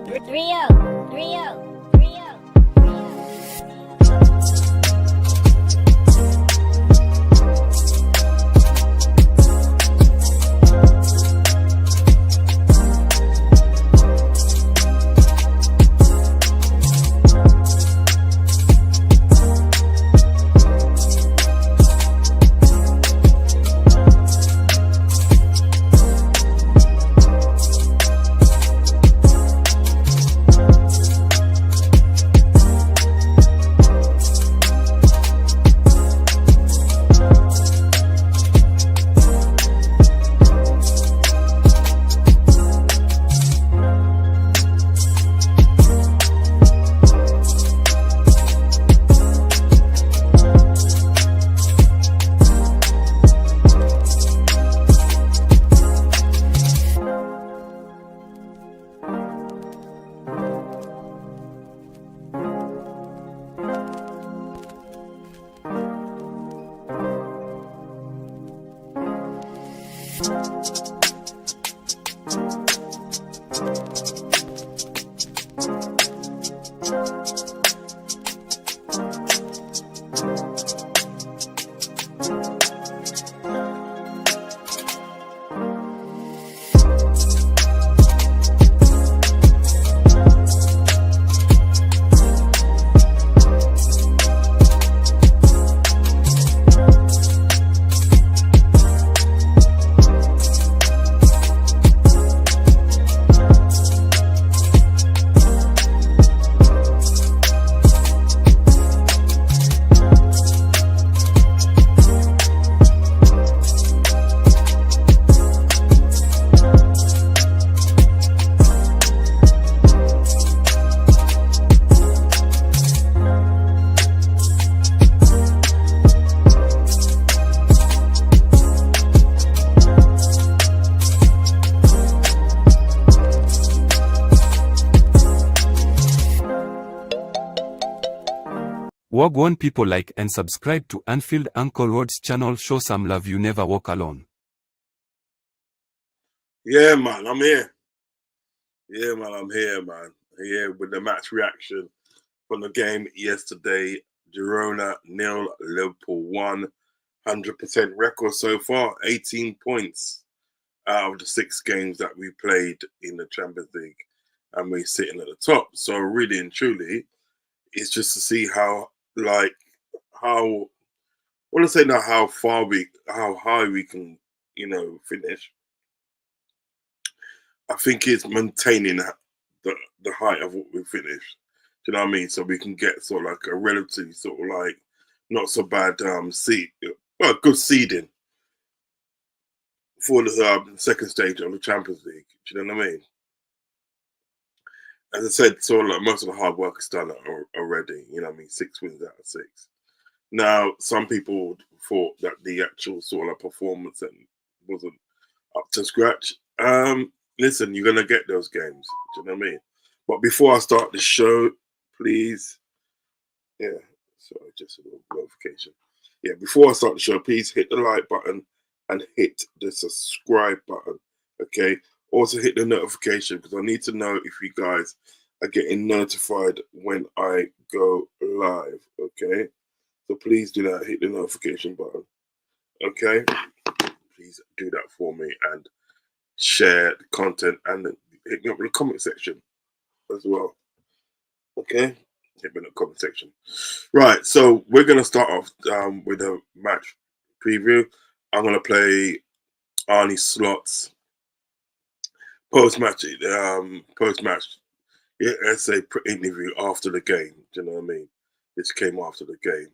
Rio. Wagwan people, like and subscribe to Anfield Uncle Rodz channel. Show some love, you never walk alone. Yeah, man, I'm here. Yeah, man, I'm here, man. Here with the match reaction from the game yesterday. Girona 0, Liverpool 1. 100% record so far. 18 points out of the 6 games that we played in the Champions League. And we're sitting at the top. So really and truly, it's just to see how high we can, finish. I think it's maintaining the height of what we finished. Do you know what I mean? So we can get sort of like a relatively sort of like not so bad good seeding for the second stage of the Champions League. Do you know what I mean? As I said, sort of like most of the hard work is done already. You know what I mean? 6 wins out of 6. Now, some people thought that the actual sort of performance wasn't up to scratch. Listen, you're going to get those games. Do you know what I mean? But before I start the show, please. Yeah, sorry, just a little notification. Yeah, before I start the show, please hit the like button and hit the subscribe button. Okay? Also hit the notification because I need to know if you guys are getting notified when I go live. Okay? So please do that. Hit the notification button. Okay? Please do that for me and share the content and hit me up in the comment section as well. Okay? Hit me in the comment section. Right, so we're going to start off with a match preview. I'm going to play Arnie Slot's post-match, essay interview after the game. Do you know what I mean? This came after the game.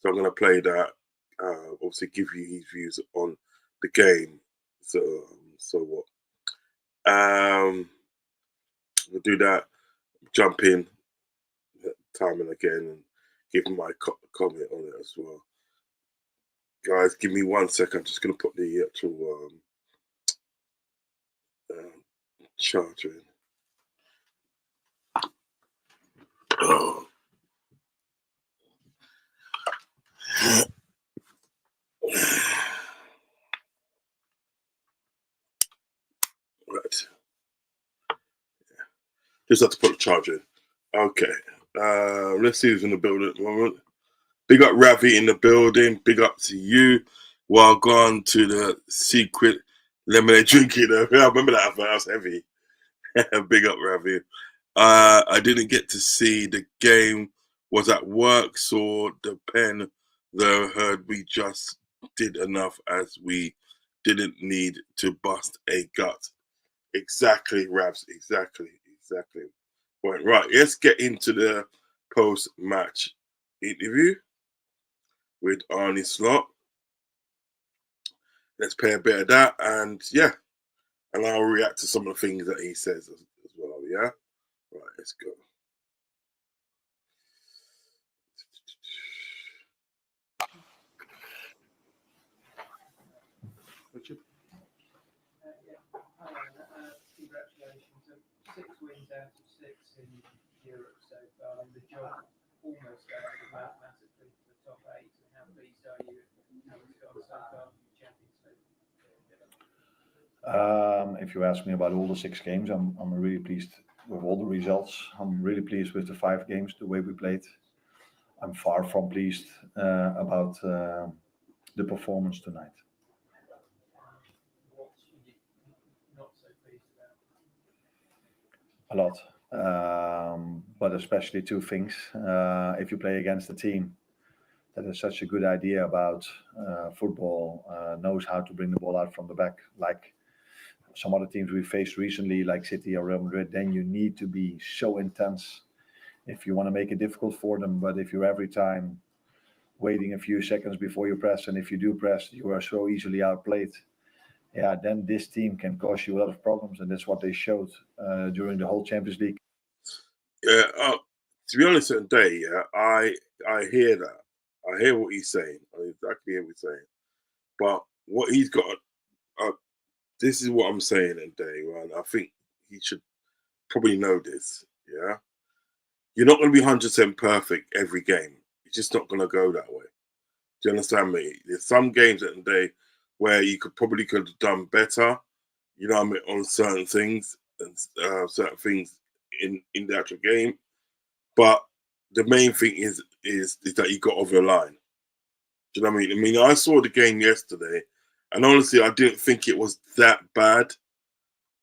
So I'm going to play that, obviously give you his views on the game. So what? We'll do that, jump in, time and again, and give my comment on it as well. Guys, give me 1 second. I'm just going to put the actual charger in. Oh. Right. Just have to put the charge in. Okay. Let's see who's in the building at the moment. Big up Ravi in the building. Big up to you. Well gone to the secret lemonade drinking. I remember that. That was heavy. Big up Ravi. I didn't get to see the game. Was at work, saw the pen, though heard we just did enough as we didn't need to bust a gut. Exactly, Rabs. Exactly. Right, let's get into the post-match interview with Arnie Slot. Let's play a bit of that, and yeah, and I'll react to some of the things that he says as well. Yeah, right, let's go. Richard? Congratulations. 6 wins out of 6 in Europe so far, and the job almost started mathematically to the top 8. And how pleased are you how it's gone so far in the Champions League? If you ask me about all the 6 games, I'm really pleased with all the results. I'm really pleased with the 5 games, the way we played. I'm far from pleased about the performance tonight. What are you not so pleased about? A lot, but especially 2 things. If you play against a team that has such a good idea about football, knows how to bring the ball out from the back, like some other teams we faced recently, like City or Real Madrid, then you need to be so intense if you want to make it difficult for them. But if you're every time waiting a few seconds before you press, and if you do press, you are so easily outplayed, yeah, then this team can cause you a lot of problems, and that's what they showed during the whole Champions League. Yeah, to be honest, today, yeah, I hear that. I hear what he's saying. I exactly hear what he's saying. But what he's got, this is what I'm saying today, right? I think he should probably know this. Yeah, you're not going to be 100% perfect every game. It's just not going to go that way. Do you understand me? There's some games at the day where you could have done better. You know what I mean, on certain things and certain things in the actual game. But the main thing is that you got over the line. Do you know what I mean? I mean, I saw the game yesterday, and honestly, I didn't think it was that bad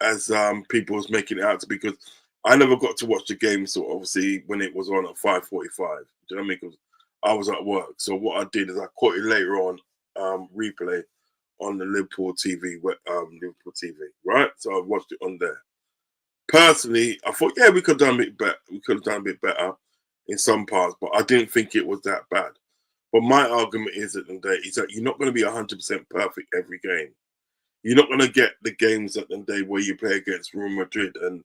as people was making it out to, because I never got to watch the game, so obviously when it was on at 5:45. Do you know what I mean? Because I was at work. So what I did is I caught it later on, replay on the Liverpool TV, right? So I watched it on there. Personally, I thought, yeah, we could have done a bit better. We could have done a bit better in some parts, but I didn't think it was that bad. But my argument is that you're not going to be 100% perfect every game. You're not going to get the games at the day where you play against Real Madrid and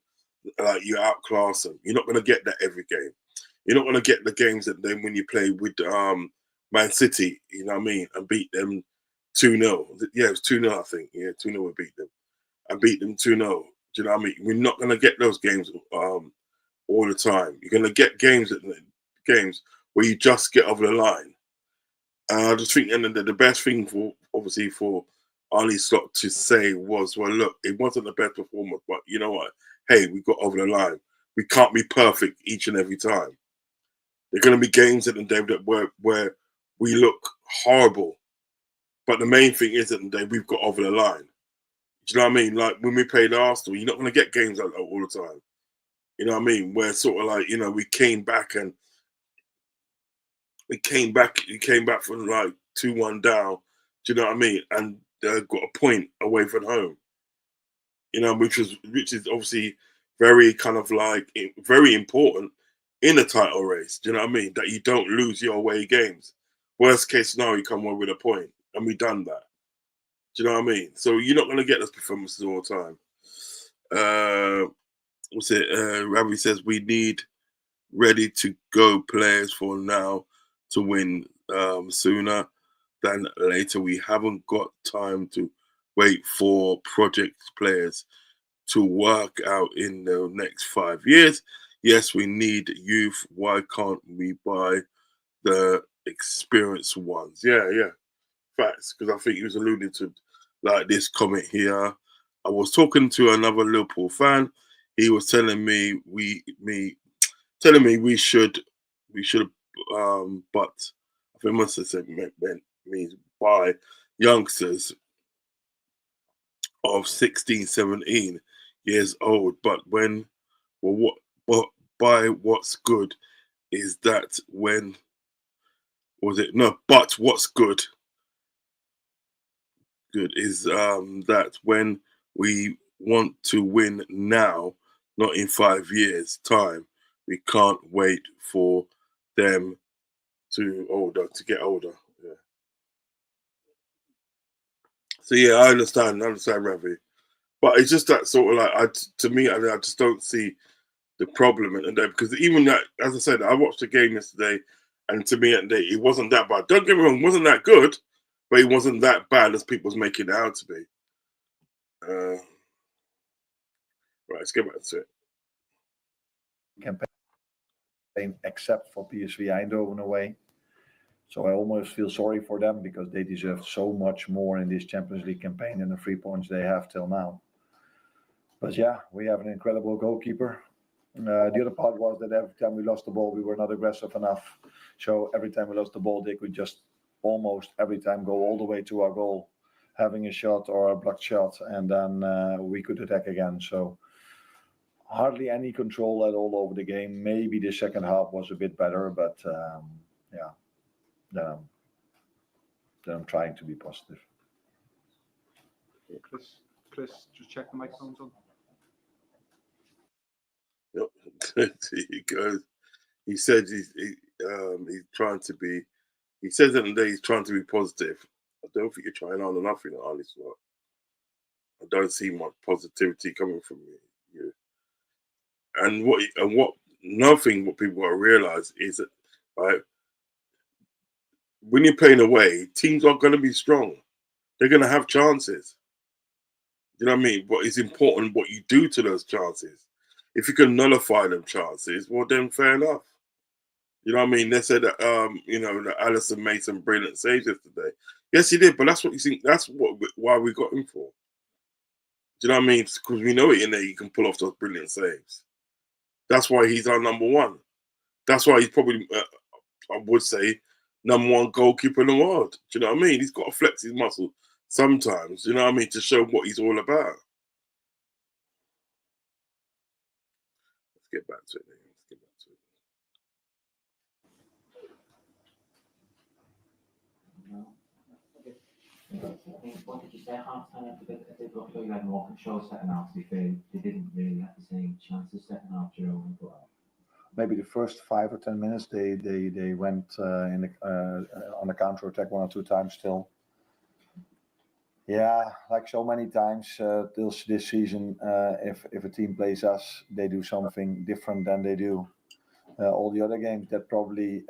you outclass them. You're not going to get that every game. You're not going to get the games that then when you play with Man City, you know what I mean, and beat them 2-0. Yeah, it was 2-0, I think. Yeah, 2-0 we beat them. And beat them 2-0. Do you know what I mean? We're not going to get those games all the time. You're going to get games where you just get over the line. And I just think the best thing for Arnie Slot to say was, well, look, it wasn't the best performance, but you know what? Hey, we got over the line. We can't be perfect each and every time. There are going to be games at the day where we look horrible. But the main thing is that we've got over the line. Do you know what I mean? Like when we played Arsenal, you're not going to get games like that all the time. You know what I mean? Where sort of like, we came back from like 2-1 down. Do you know what I mean? And got a point away from home. Which is obviously very kind of like very important in the title race. Do you know what I mean? That you don't lose your away games. Worst case scenario, you come away with a point, and we done that. Do you know what I mean? So you're not going to get those performances all the time. Ravi says we need ready to go players for now to win sooner than later. We haven't got time to wait for project players to work out in the next 5 years. Yes, we need youth. Why can't we buy the experienced ones? Yeah. Facts. Because I think he was alluding to like this comment here. I was talking to another Liverpool fan. he was telling me we should but I think must have said means buy youngsters of 16, 17 years old. But by what's good is that when was it no? But what's good is that when we want to win now, not in 5 years' time, we can't wait for them to get older. Yeah. So yeah, I understand, Ravi. But it's just that sort of like to me, I just don't see the problem in there because even that, as I said, I watched the game yesterday, and to me, it wasn't that bad. Don't get me wrong, it wasn't that good, but it wasn't that bad as people's making it out to be. Right, let's get back to it. Campaign except for PSV Eindhoven away. So I almost feel sorry for them because they deserve so much more in this Champions League campaign than the 3 points they have till now. But yeah, we have an incredible goalkeeper. The other part was that every time we lost the ball, we were not aggressive enough. So every time we lost the ball, they could just almost every time go all the way to our goal, having a shot or a blocked shot, and then we could attack again. So hardly any control at all over the game. Maybe the second half was a bit better, but yeah, then I'm trying to be positive. Chris, just check the microphone's on. Yep. He goes. He said he's trying to be. He says that he's trying to be positive. I don't think you're trying on enough in it, honestly. I don't see much positivity coming from you. And what people gotta realize is that right when you're playing away, teams are gonna be strong. They're gonna have chances. You know what I mean? But it's important what you do to those chances. If you can nullify them chances, well then fair enough. You know what I mean? They said that that Allison made some brilliant saves yesterday. Yes, he did, but that's what you think. That's why we got him for. Do you know what I mean? Because we know it in there. He can pull off those brilliant saves. That's why he's our number one. That's why he's probably, I would say, number one goalkeeper in the world. Do you know what I mean? He's got to flex his muscle sometimes. You know what I mean? To show what he's all about. Let's get back to it. What did you say? Half time, it did look like you had more control second half. To be fair, they didn't really have the same chances second half, Girona. But maybe the first 5 or 10 minutes they went on the counter attack 1 or 2 times still. Yeah, like so many times this season, if a team plays us, they do something different than they do all the other games. That probably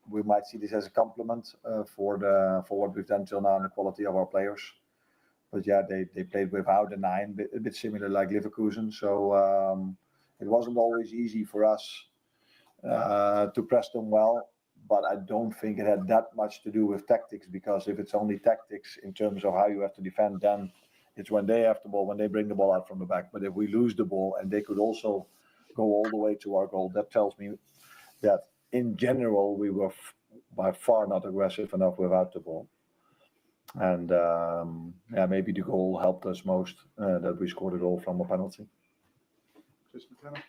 we might see this as a compliment for what we've done till now and the quality of our players. But yeah, they played without a 9, a bit similar like Leverkusen. So it wasn't always easy for us to press them well. But I don't think it had that much to do with tactics, because if it's only tactics in terms of how you have to defend, then it's when they have the ball, when they bring the ball out from the back. But if we lose the ball and they could also go all the way to our goal, that tells me that in general we were by far not aggressive enough without the ball. And maybe the goal helped us most, that we scored a goal from a penalty. Just McKenna.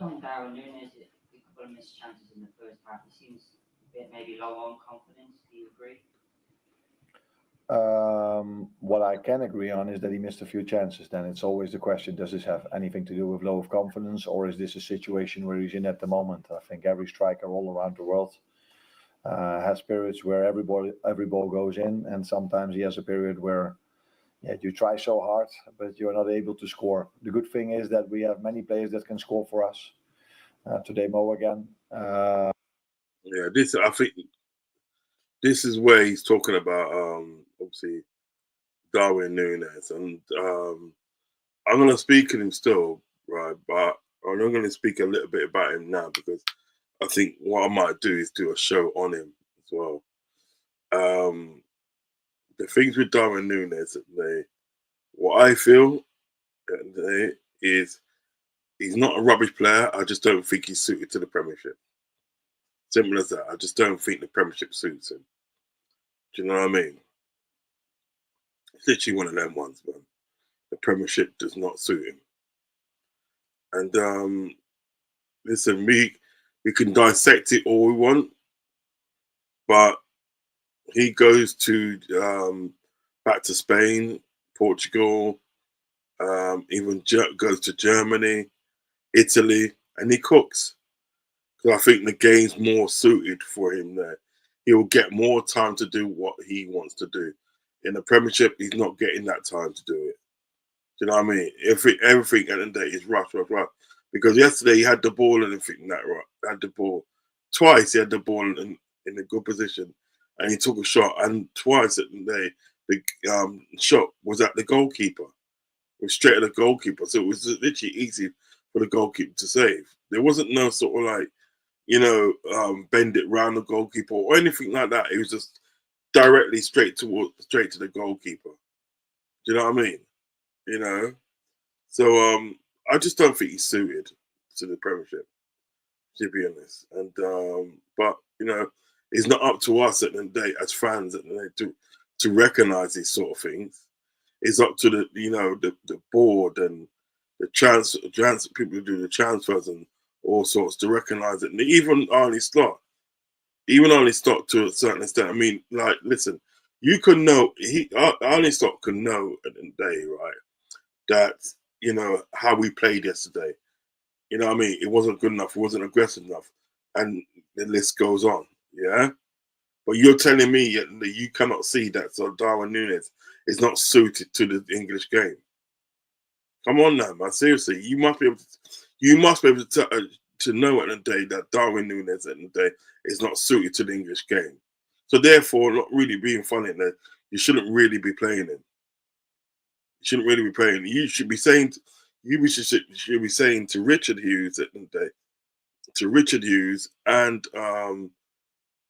just on Darwin Núñez, a couple of missed chances in the first half. He seems a bit maybe low on confidence. Do you agree? What I can agree on is that he missed a few chances. Then it's always the question, does this have anything to do with low of confidence, or is this a situation where he's in at the moment? I think every striker all around the world has periods where every ball goes in, and sometimes he has a period where you try so hard, but you're not able to score. The good thing is that we have many players that can score for us. Today, Mo again. I think this is where he's talking about obviously Darwin Núñez, and I'm going to speak to him still, right? But I'm going to speak a little bit about him now, because I think what I might do is do a show on him as well. The things with Darwin Núñez, what I feel is he's not a rubbish player. I just don't think he's suited to the Premiership. Simple as that. I just don't think the Premiership suits him. Do you know what I mean? It's literally one of them ones, man. The Premiership does not suit him. And listen, we can dissect it all we want, but he goes to back to Spain, Portugal, even goes to Germany, Italy, and he cooks. Because I think the game's more suited for him there. He'll get more time to do what he wants to do. In the Premiership, he's not getting that time to do it. Do you know what I mean? Everything at the end of the day is rush. Because yesterday he had the ball and everything that right. Had the ball. Twice he had the ball in a good position. And he took a shot. And twice at the day, the shot was at the goalkeeper. It was straight at the goalkeeper. So it was literally easy for the goalkeeper to save. There wasn't no sort of like, bend it round the goalkeeper or anything like that. It was just directly straight to the goalkeeper. Do you know what I mean? So I just don't think he's suited to the Premiership, to be honest. And but it's not up to us at the end of the day as fans at the end of the day to recognise these sort of things. It's up to the board and the transfer people who do the transfers and all sorts to recognise it. And even Arnie Slot to a certain extent. I mean, like, listen, you can know Arnie Slot can know at the end of the day, right, that how we played yesterday. You know what I mean? It wasn't good enough. It wasn't aggressive enough, and the list goes on. Yeah, but you're telling me that you cannot see that Darwin Núñez is not suited to the English game. Come on now, man. Seriously, you must be able to know at the day that Darwin Núñez at the day is not suited to the English game. So therefore, not really being funny, that you shouldn't really be playing him. You shouldn't really be playing. You should be saying to Richard Hughes at the day,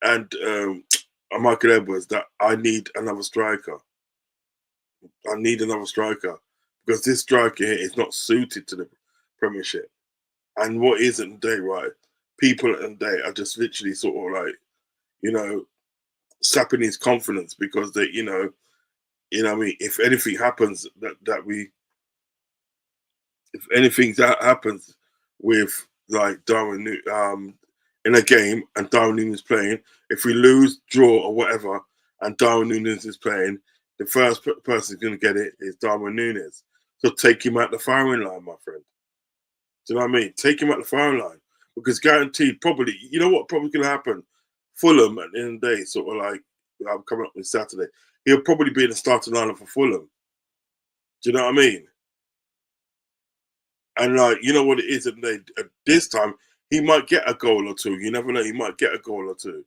and Michael Edwards that I need another striker. I need another striker because this striker here is not suited to the Premiership. And what is at the day, right? People at the day are just literally sort of like, sapping his confidence because they, what I mean, if anything happens if anything that happens with like Darwin in a game and Darwin Núñez is playing, if we lose, draw or whatever, and Darwin Núñez is playing, the first person who's going to get it is Darwin Núñez. So take him out the firing line, my friend. Do you know what I mean? Take him out the firing line. Because guaranteed, probably, you know what probably going to happen? Fulham at the end of the day, sort of like, I'm coming up with Saturday, he'll probably be in the starting lineup for Fulham. Do you know what I mean? And like, you know what it is at this time, he might get a goal or two. You never know, he might get a goal or two.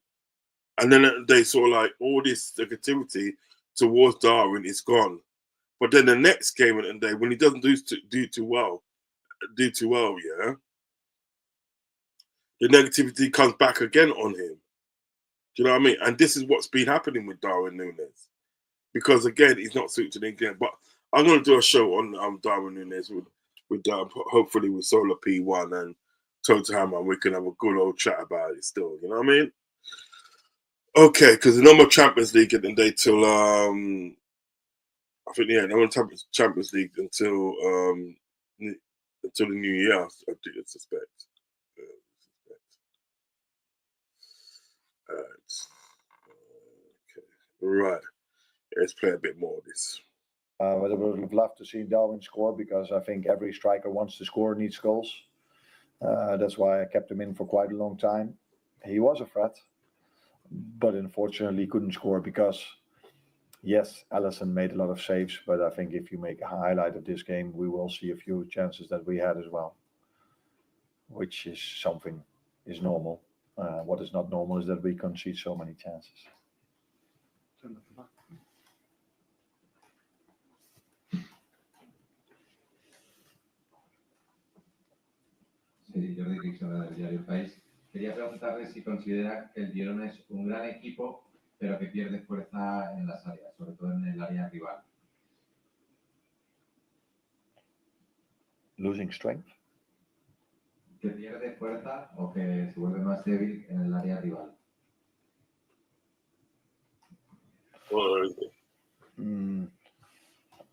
And then at the day, sort of like all this negativity towards Darwin is gone. But then the next game at the day, when he doesn't do too well, yeah, the negativity comes back again on him. Do you know what I mean? And this is what's been happening with Darwin Núñez. Because again, he's not suited to the game. But I'm going to do a show on Darwin Núñez with hopefully with Solar P1 and Toto Hammer. We can have a good old chat about it still. You know what I mean? Okay, because the number Champions League at the day till I think no Champions League until the new year. I do suspect. Okay, right. Let's play a bit more of this. But I would have loved to see Darwin score because I think every striker wants to score, needs goals. That's why I kept him in for quite a long time. He was a threat, but unfortunately couldn't score because, yes, Alisson made a lot of saves, but I think if you make a highlight of this game, we will see a few chances that we had as well, which is something is normal. What is not normal is that we concede so many chances. Sí, Jordi Rix, del diario El País. Quería preguntarle si considera que el Girona es un gran equipo, pero que pierde fuerza en las áreas, sobre todo en el área rival. Losing strength. Que pierde fuerza o que se vuelve más débil en el área rival.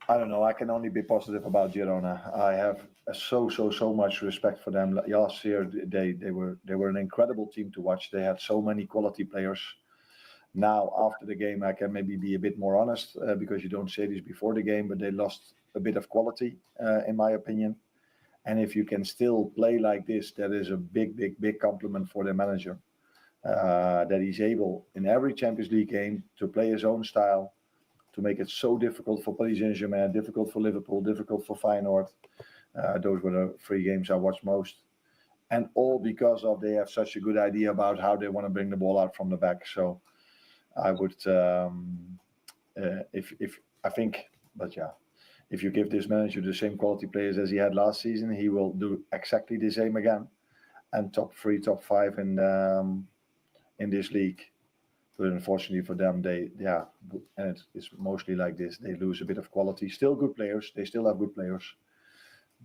I don't know. I can only be positive about Girona. I have so much respect for them. Last year, they were an incredible team to watch. They had so many quality players. Now, after the game, I can maybe be a bit more honest because you don't say this before the game, but they lost a bit of quality, in my opinion. And if you can still play like this, that is a big compliment for the manager. That he's able in every Champions League game to play his own style, to make it so difficult for Paris Saint-Germain, difficult for Liverpool, difficult for Feyenoord. Those were the 3 games I watched most. And all because of they have such a good idea about how they want to bring the ball out from the back. So I would, if you give this manager the same quality players as he had last season, he will do exactly the same again, and top 3, top 5 in this league. But unfortunately for them, and it's mostly like this. They lose a bit of quality. Still good players. They still have good players,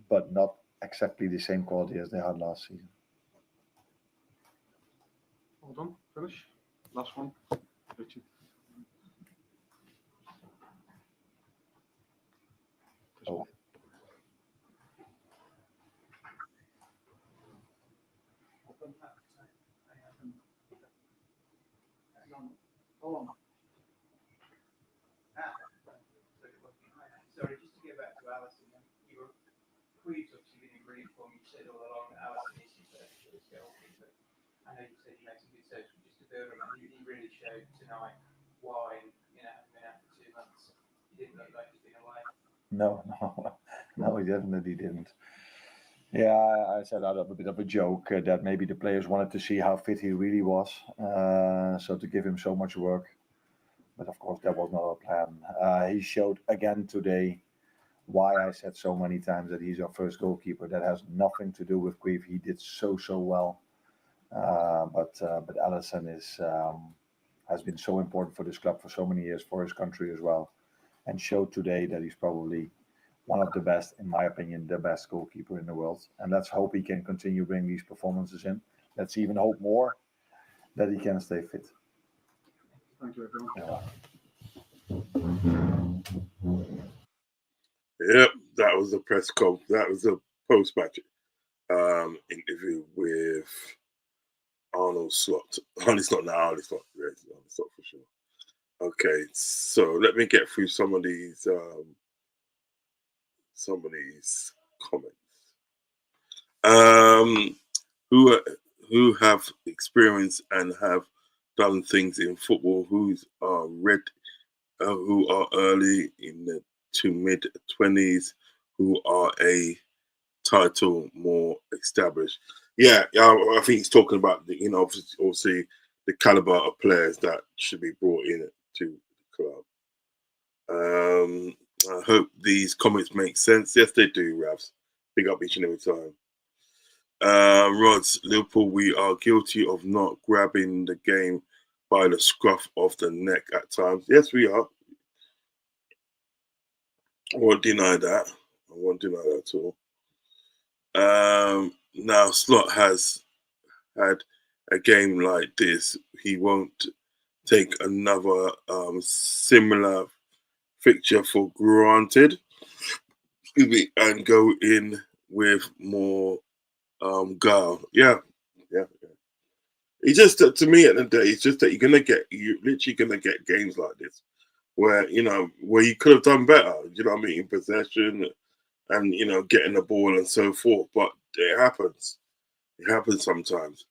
but not exactly the same quality as they had last season. All done. Finish. Last one. Richard. Oh. Sorry, just to get back to Alisson, Queve's obviously been in brilliant form. You said all along that Alisson is his best choice goalkeeper. I know you said you made some good saves, but just to build on that, he really showed tonight why, having been out for 2 months, he didn't look like he'd been away. No, he definitely didn't. Yeah, I said out of a bit of a joke that maybe the players wanted to see how fit he really was, so to give him so much work. But of course, that was not our plan. He showed again today why I said so many times that he's our first goalkeeper. That has nothing to do with Queeve. He did so well. But Alisson has been so important for this club for so many years, for his country as well, and showed today that he's probably one of the best, in my opinion, the best goalkeeper in the world. And let's hope he can continue bringing these performances in. Let's even hope more that he can stay fit. Thank you, everyone. Yep, that was a press conf. That was a post-match interview with Arnold Slot. Arnold Slot for sure. Okay, so let me get through some of these comments. Who have experience and have done things in football, who are early in the to mid 20s, who are a title more established. Yeah, I think he's talking about obviously the caliber of players that should be brought in to the club. I hope these comments make sense. Yes, they do, Ravs. Big up each and every time. Rodz, Liverpool, we are guilty of not grabbing the game by the scruff of the neck at times. Yes, we are. I won't deny that. At all. Now, Slot has had a game like this. He won't take another similar fixture for granted. And go in with more guile. Yeah. It's just that, to me, at the end of the day, it's just that you're literally gonna get games like this where where you could have done better. You know what I mean? In possession and getting the ball and so forth. But it happens. It happens sometimes.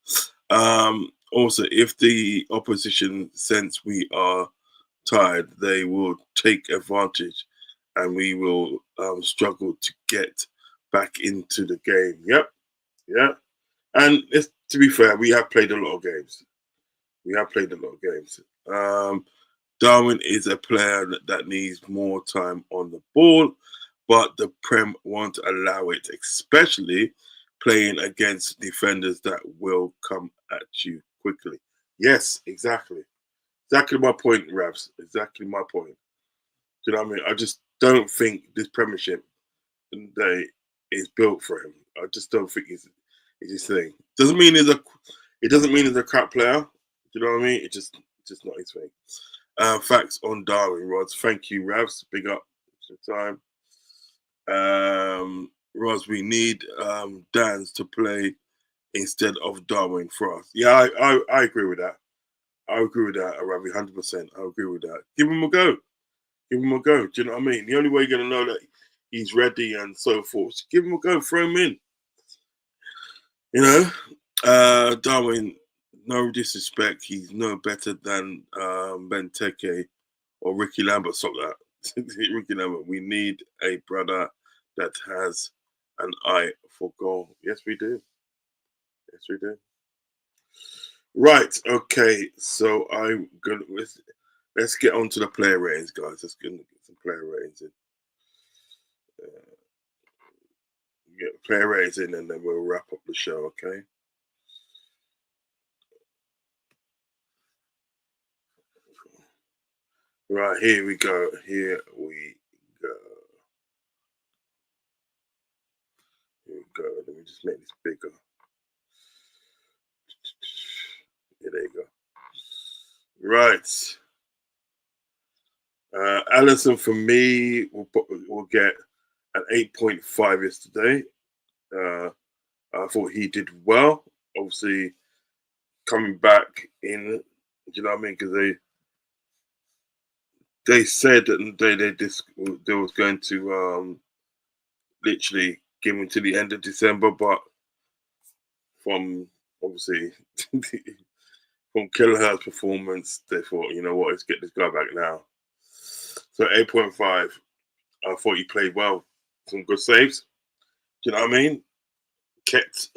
Also, if the opposition sense we are tired, they will take advantage, and we will struggle to get back into the game. Yep. Yeah. And to be fair, we have played a lot of games. Darwin is a player that needs more time on the ball, but the Prem won't allow it, especially playing against defenders that will come at you quickly. Yes, exactly. Exactly my point, Ravs. Exactly my point. Do you know what I mean? I just don't think this Premiership is built for him. I just don't think it's his thing. It doesn't mean he's a crap player. Do you know what I mean? It's just not his thing. Facts on Darwin, Rodz. Thank you, Ravs. Big up for time. Rodz, we need Dans to play instead of Darwin for us. Yeah, I agree with that. I agree with that, Ravi, 100%. I agree with that. Give him a go. Give him a go. Do you know what I mean? The only way you're going to know that he's ready and so forth, give him a go. Throw him in. You know? Darwin, no disrespect. He's no better than Benteke or Ricky Lambert. Stop that. Ricky Lambert. We need a brother that has an eye for goal. Yes, we do. Yes, we do. Right. Okay. So I'm gonna let's get on to the player ratings, guys. Let's get some player ratings in. Get player ratings in, and then we'll wrap up the show. Okay. Right. Here we go. Here we go. Here we go. Let me just make this bigger. Yeah, there you go. Right. Allison, for me, will get an 8.5 yesterday. I thought he did well. Obviously, coming back in, do you know what I mean? Because they said that they was going to literally give him to the end of December, but from obviously from Kelleher's performance, they thought, you know what, let's get this guy back now. So 8.5. I thought he played well. Some good saves. Do you know what I mean? Kept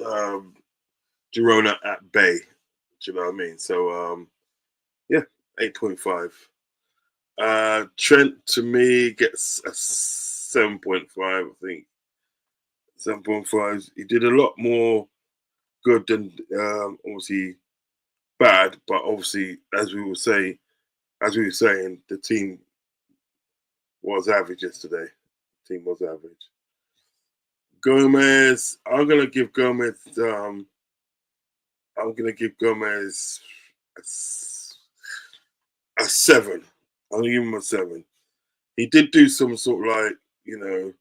Girona at bay. Do you know what I mean? So yeah, 8.5. Trent to me gets a 7.5, I think. 7.5. He did a lot more good than obviously bad, but obviously as we were saying, the team was average yesterday. The team was average. Gomez, I'm gonna give Gomez a 7. I'm gonna give him a 7. He did do some sort of like, you know,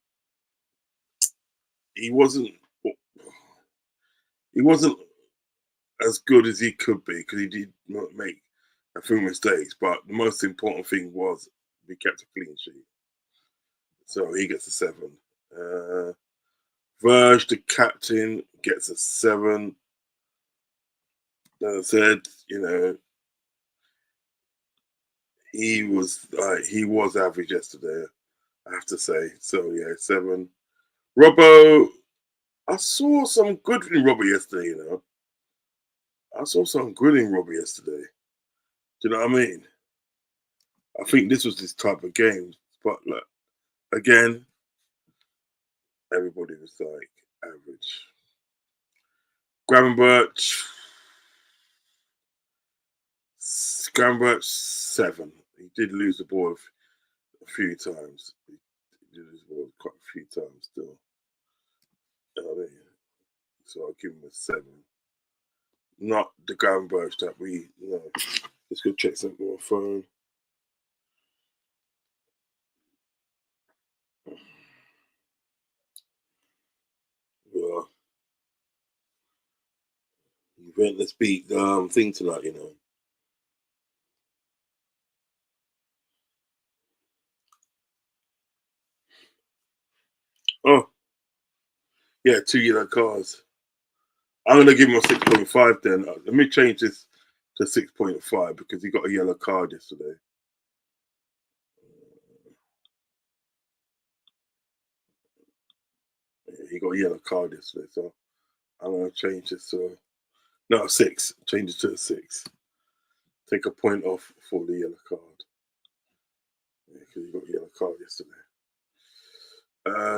he wasn't as good as he could be because he did not make a few mistakes. But the most important thing was we kept a clean sheet. So he gets a 7. Verge, the captain, gets a 7. As I said, you know, he was average yesterday, I have to say. So yeah, 7. Robbo, I saw some good in Robbo yesterday, you know. I saw some good in Robbo yesterday. Do you know what I mean? I think this was this type of game. But like, again, everybody was like average. Gravenberch, 7. He did lose the ball a few times. He did lose the ball quite a few times still. You know what I mean? So I'll give him a 7. Not the Gravenberch that we, you know. Let's go check something on my phone. Well, Juventus beat thing tonight, you know. Oh, yeah, 2 yellow cards. I'm going to give him a 6.5 then. Let me change this to 6.5 because he got a yellow card yesterday. He got a yellow card yesterday, so I'm going to change this to a 6. Change it to a 6. Take a point off for the yellow card. Because he got a yellow card yesterday.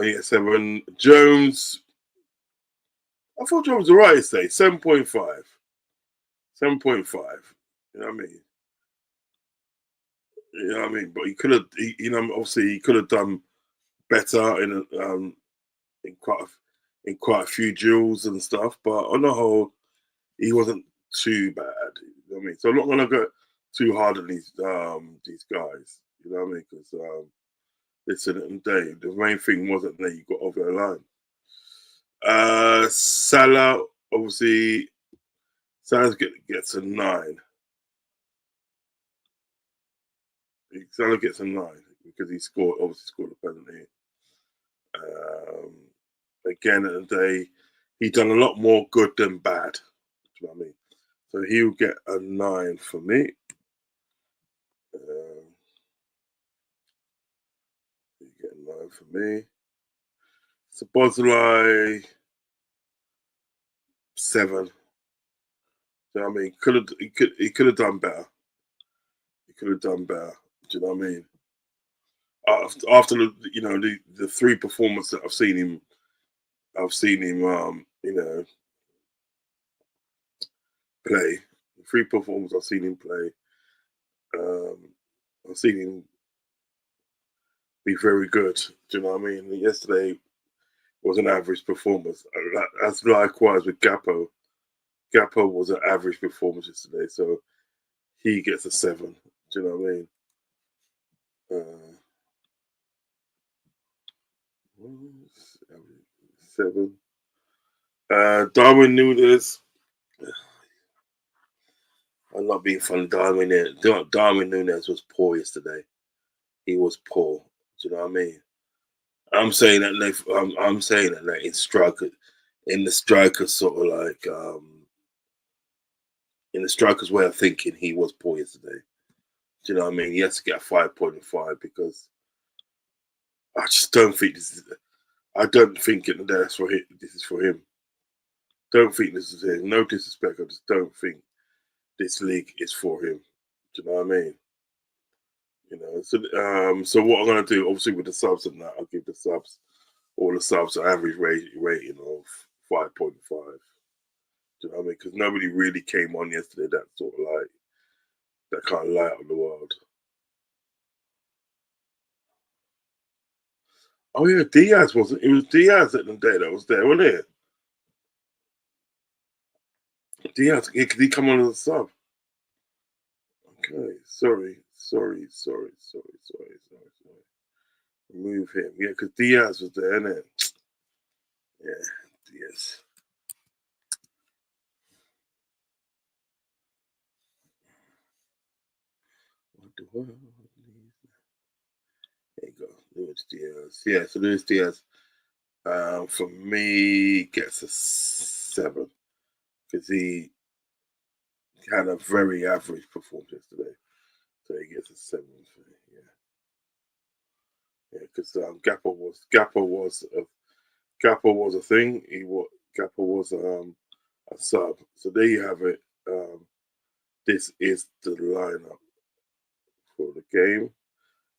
Yeah, 7. Jones, I thought John was alright yesterday. 7.5. 7.5. You know what I mean? You know what I mean? But he could have, obviously he could have done better in quite a few duels and stuff. But on the whole, he wasn't too bad. You know what I mean? So I'm not gonna go too hard on these guys. You know what I mean? Because listen, at the day, the main thing wasn't that you got over the line. Salah, obviously, Salah gets a 9. Salah gets a 9 because he obviously scored a penalty. Again, at the day, he done a lot more good than bad. Do you know what I mean? So he'll get a 9 for me. He'll get a 9 for me. Sabozlai, 7. Do you know what I mean? He could have done better. He could have done better. Do you know what I mean? After the 3 performances that I've seen him, play. The 3 performances I've seen him play. I've seen him be very good. Do you know what I mean? Yesterday was an average performance. That's likewise with Gakpo. Gakpo was an average performance yesterday, so he gets a 7. Do you know what I mean? 7. Darwin Núñez. I'm not being funny. Darwin Núñez was poor yesterday. He was poor. Do you know what I mean? I'm saying that I'm saying that like in the striker's sort of like in the striker's way of thinking, he was poor yesterday. Do you know what I mean? He has to get a 5.5 because I just don't think I don't think that's for him. This is for him. Don't think this is him. No disrespect. I just don't think this league is for him. Do you know what I mean? You know. So what I'm gonna do, obviously with the subs and that, I'll give all the subs an average rating of 5.5. Do you know what I mean? Because nobody really came on yesterday that sort of like that kind of light on the world. Oh yeah, Diaz wasn't. It was Diaz at the day that was there, wasn't it? Diaz, could he come on as a sub? Okay, sorry. Remove him. Yeah, because Diaz was there, innit? Yeah, Diaz. What the world needs. There you go. Luis Diaz. Yeah, so Luis Diaz, for me, gets a 7 because he had a very average performance yesterday. So he gets a 7 for me. Yeah, because Gakpo was a thing. Gakpo was a sub. So there you have it. This is the lineup for the game.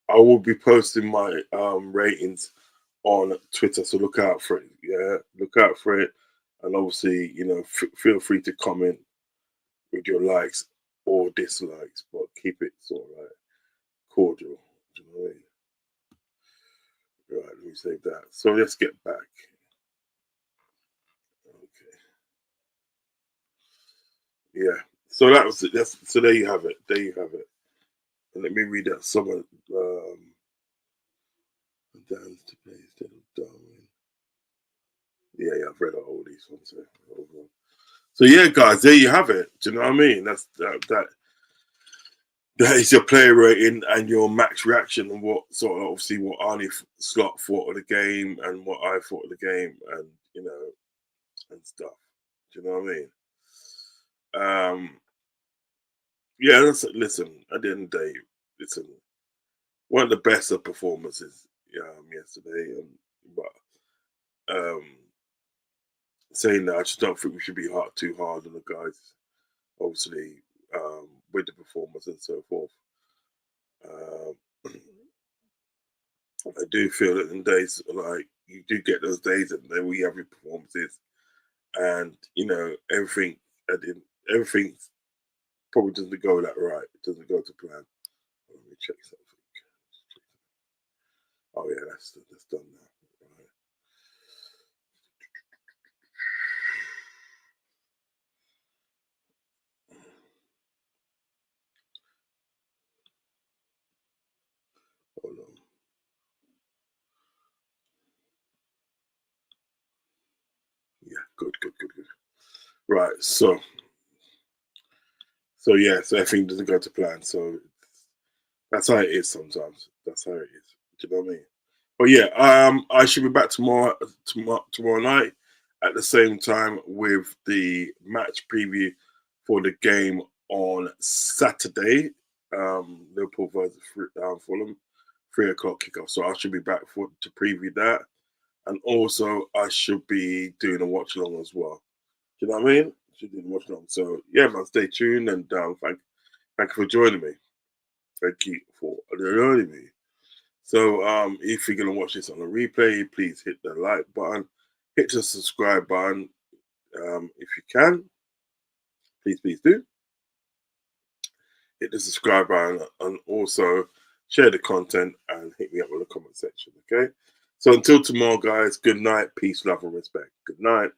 I will be posting my ratings on Twitter, so look out for it. Yeah, look out for it, and obviously, feel free to comment with your likes or dislikes, but keep it sort of like cordial. Do you know what I mean? Right, let me save that. So let's get back. Okay. Yeah. So that was it. So there you have it. And let me read out some of Dan's to play instead of Darwin. Yeah, I've read all these ones. So yeah, guys, there you have it. Do you know what I mean? That is your player rating and your max reaction, and what sort of obviously what Arnie Slot thought of the game and what I thought of the game, and and stuff. Do you know what I mean? Yeah, listen. At the end of the day, listen. One of the best of performances yesterday, but saying that, I just don't think we should be too hard on the guys. Obviously, with the performance and so forth. I do feel that in days like you do get those days and then we have your performances and you know everything probably doesn't go that right. It doesn't go to plan. Let me check something. Oh yeah, that's done now. Right. Hold on. Yeah, good. Right, so yeah, so everything doesn't go to plan. So that's how it is sometimes. That's how it is. Do you know what I mean? But yeah, I should be back tomorrow night at the same time with the match preview for the game on Saturday. Liverpool versus Fulham, 3:00 kickoff. So I should be back to preview that, and also I should be doing a watch along as well. Do you know what I mean? Should do the watch along. So yeah, man, stay tuned and thank you for joining me. Thank you for joining me. So if you're gonna watch this on a replay, please hit the like button, hit the subscribe button. If you can, please do. Hit the subscribe button and also share the content and hit me up in the comment section. Okay. So until tomorrow, guys. Good night. Peace, love, and respect. Good night.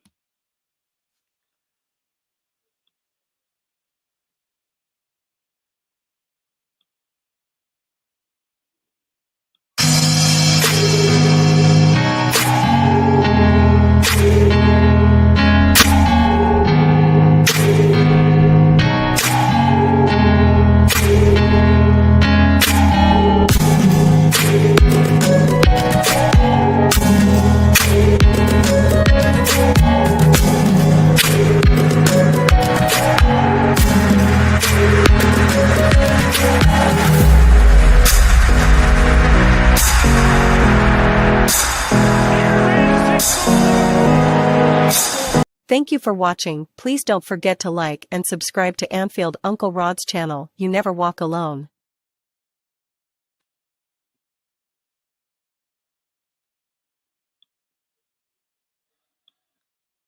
Thank you for watching. Please don't forget to like and subscribe to Anfield Uncle Rod's channel. You never walk alone.